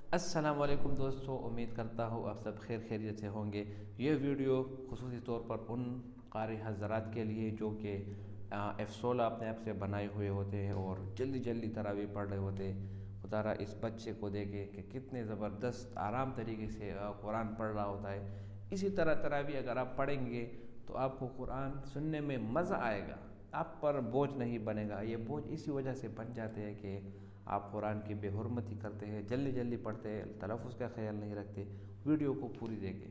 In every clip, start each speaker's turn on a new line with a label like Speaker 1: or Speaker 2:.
Speaker 1: अस्सलाम वालेकुम दोस्तों, उम्मीद करता हूँ आप सब खैरियत से होंगे। ये वीडियो खुसूसी तौर पर उन कारी हज़रात के लिए जो कि F16 अपने आप से बनाए हुए होते हैं और जल्दी जल्दी तरावी पढ़ रहे होते हैं। खुदा रहा इस बच्चे को देखे कि कितने ज़बरदस्त आराम तरीके से कुरान पढ़ रहा होता है। इसी तरह तरावी अगर आप पढ़ेंगे तो आपको कुरान सुनने में मज़ा आएगा, आप पर बोझ नहीं बनेगा। ये बोझ इसी वजह से बन जाते हैं कि आप कुरान की बेहुरमती करते हैं, जल्दी जल्दी पढ़ते हैं, तलफ़ुज़ का ख्याल नहीं रखते। वीडियो को पूरी देखें।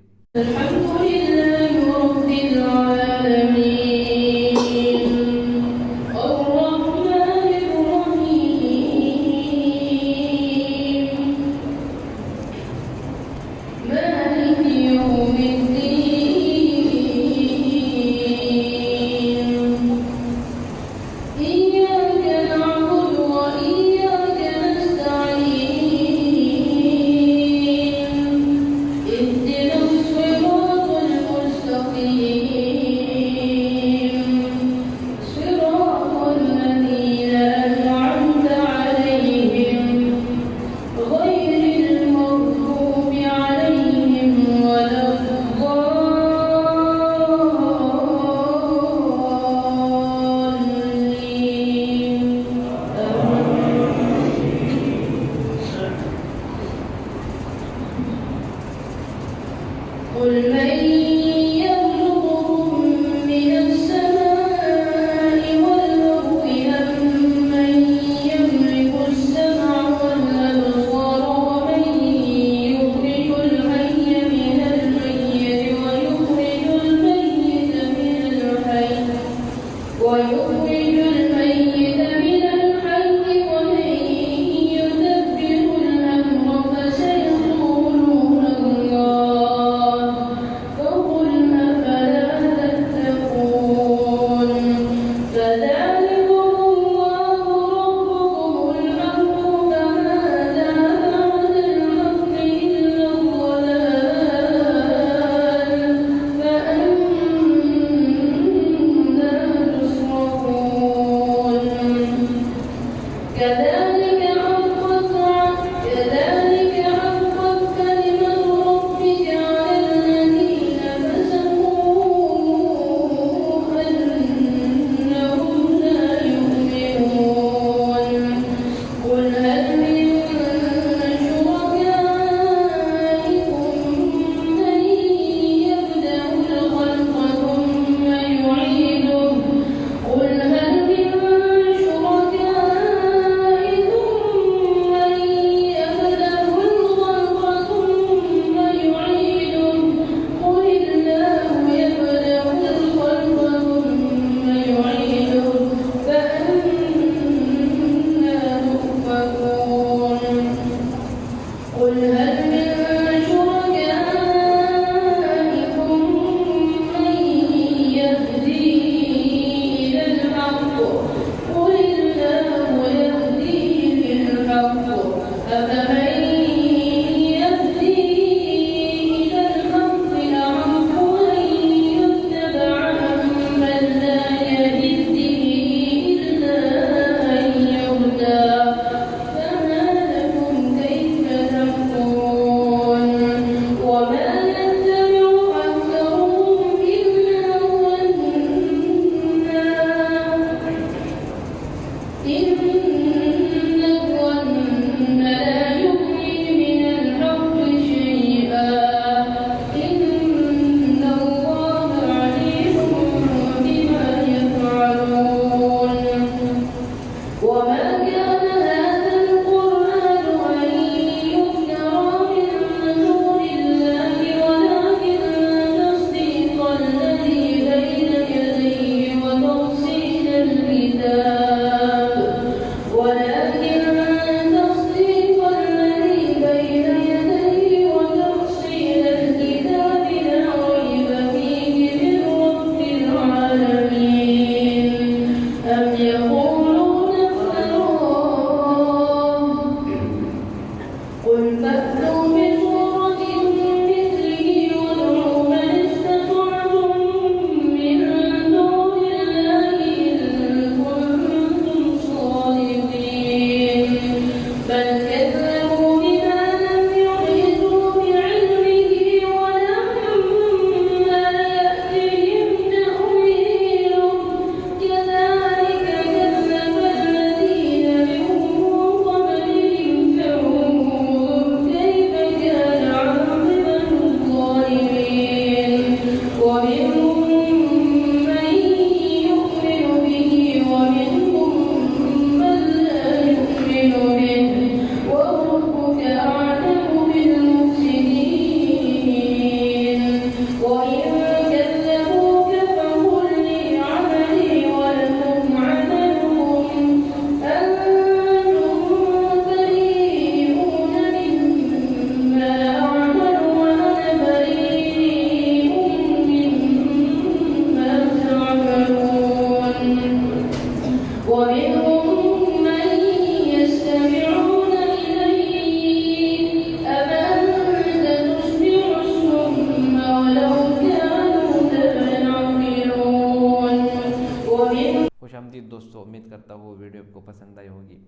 Speaker 1: دوستو امید کرتا ہوں ویڈیو آپ کو پسند آئی ہوگی۔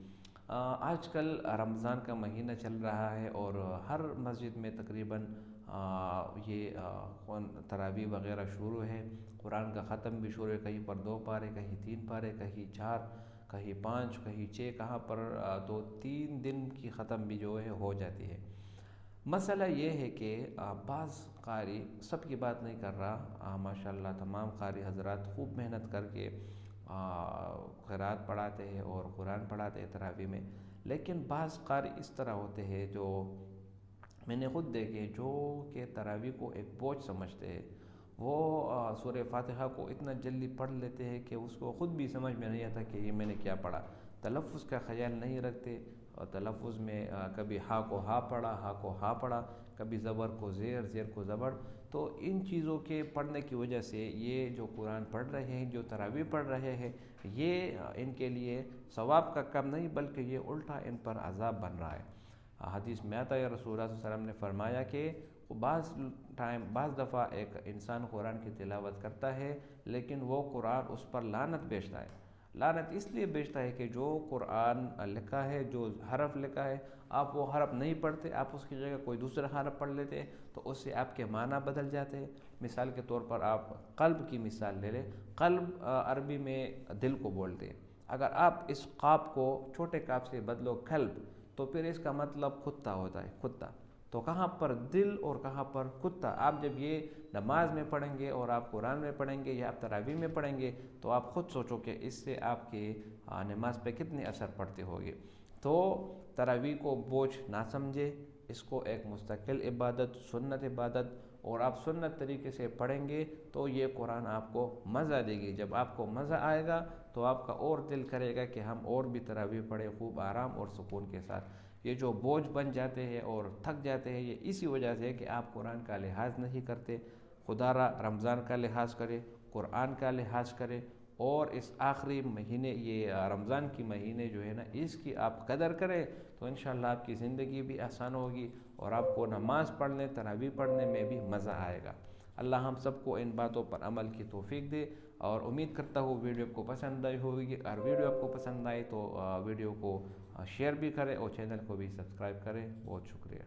Speaker 1: آج کل رمضان کا مہینہ چل رہا ہے اور ہر مسجد میں تقریباً یہ تراویح وغیرہ شروع ہے، قرآن کا ختم بھی شروع ہے، کہیں پر 2 پارے، کہیں 3 پارے، کہیں 4، کہیں 5، کہیں 6، کہاں پر 2-3 دن کی ختم بھی جو ہے ہو جاتی ہے۔ مسئلہ یہ ہے کہ بعض قاری، سب کی بات نہیں کر رہا، ماشاءاللہ تمام قاری حضرات خوب محنت کر کے قرات پڑھاتے ہیں اور قرآن پڑھاتے ہیں تراویح میں، لیکن بعض قاری اس طرح ہوتے ہیں جو میں نے خود دیکھے، جو کہ تراویح کو ایک بوجھ سمجھتے ہیں۔ وہ سورہ فاتحہ کو اتنا جلدی پڑھ لیتے ہیں کہ اس کو خود بھی سمجھ میں نہیں آتا کہ یہ میں نے کیا پڑھا، تلفظ کا خیال نہیں رکھتے، اور تلفظ میں کبھی ہا کو ہا پڑھا، ہا کو ہا پڑھا، کبھی زبر کو زیر، زیر کو زبر۔ تو ان چیزوں کے پڑھنے کی وجہ سے یہ جو قرآن پڑھ رہے ہیں، جو تراویح پڑھ رہے ہیں، یہ ان کے لیے ثواب کا کم نہیں بلکہ یہ الٹا ان پر عذاب بن رہا ہے۔ حدیث میں آتا ہے رسول اللہ صلی اللہ علیہ وسلم نے فرمایا کہ بعض دفعہ ایک انسان قرآن کی تلاوت کرتا ہے لیکن وہ قرآن اس پر لعنت بھیجتا ہے۔ لعنت اس لیے بھیجتا ہے کہ جو قرآن لکھا ہے، جو حرف لکھا ہے، آپ وہ حرف نہیں پڑھتے، آپ اس کی جگہ کوئی دوسرا حرف پڑھ لیتے ہیں، تو اس سے آپ کے معنی بدل جاتے ہیں۔ مثال کے طور پر آپ قلب کی مثال لے لیں، قلب عربی میں دل کو بولتے ہیں۔ اگر آپ اس قاف کو چھوٹے قاف سے بدلو قلب، تو پھر اس کا مطلب کتا ہوتا ہے، کتا۔ تو کہاں پر دل اور کہاں پر کتا؟ آپ جب یہ نماز میں پڑھیں گے اور آپ قرآن میں پڑھیں گے یا آپ تراویح میں پڑھیں گے تو آپ خود سوچو کہ اس سے آپ کی نماز پہ کتنے اثر پڑتے ہوگے۔ تو تراویح کو بوجھ نہ سمجھے، اس کو ایک مستقل عبادت، سنت عبادت، اور آپ سنت طریقے سے پڑھیں گے تو یہ قرآن آپ کو مزہ دے گی۔ جب آپ کو مزہ آئے گا تو آپ کا اور دل کرے گا کہ ہم اور بھی تراویح پڑھیں خوب آرام اور سکون کے ساتھ۔ یہ جو بوجھ بن جاتے ہیں اور تھک جاتے ہیں، یہ اسی وجہ سے ہے کہ آپ قرآن کا لحاظ نہیں کرتے۔ خدا را رمضان کا لحاظ کرے، قرآن کا لحاظ کرے، اور اس آخری مہینے، یہ رمضان کی مہینے جو ہے نا، اس کی آپ قدر کریں تو انشاءاللہ آپ کی زندگی بھی آسان ہوگی اور آپ کو نماز پڑھنے، تراویح پڑھنے میں بھی مزہ آئے گا۔ اللہ ہم سب کو ان باتوں پر عمل کی توفیق دے، اور امید کرتا ہوں ویڈیو آپ کو پسند آئی ہوگی۔ اور ویڈیو آپ کو پسند آئی تو ویڈیو کو شیئر بھی کریں اور چینل کو بھی سبسکرائب کریں۔ بہت شکریہ۔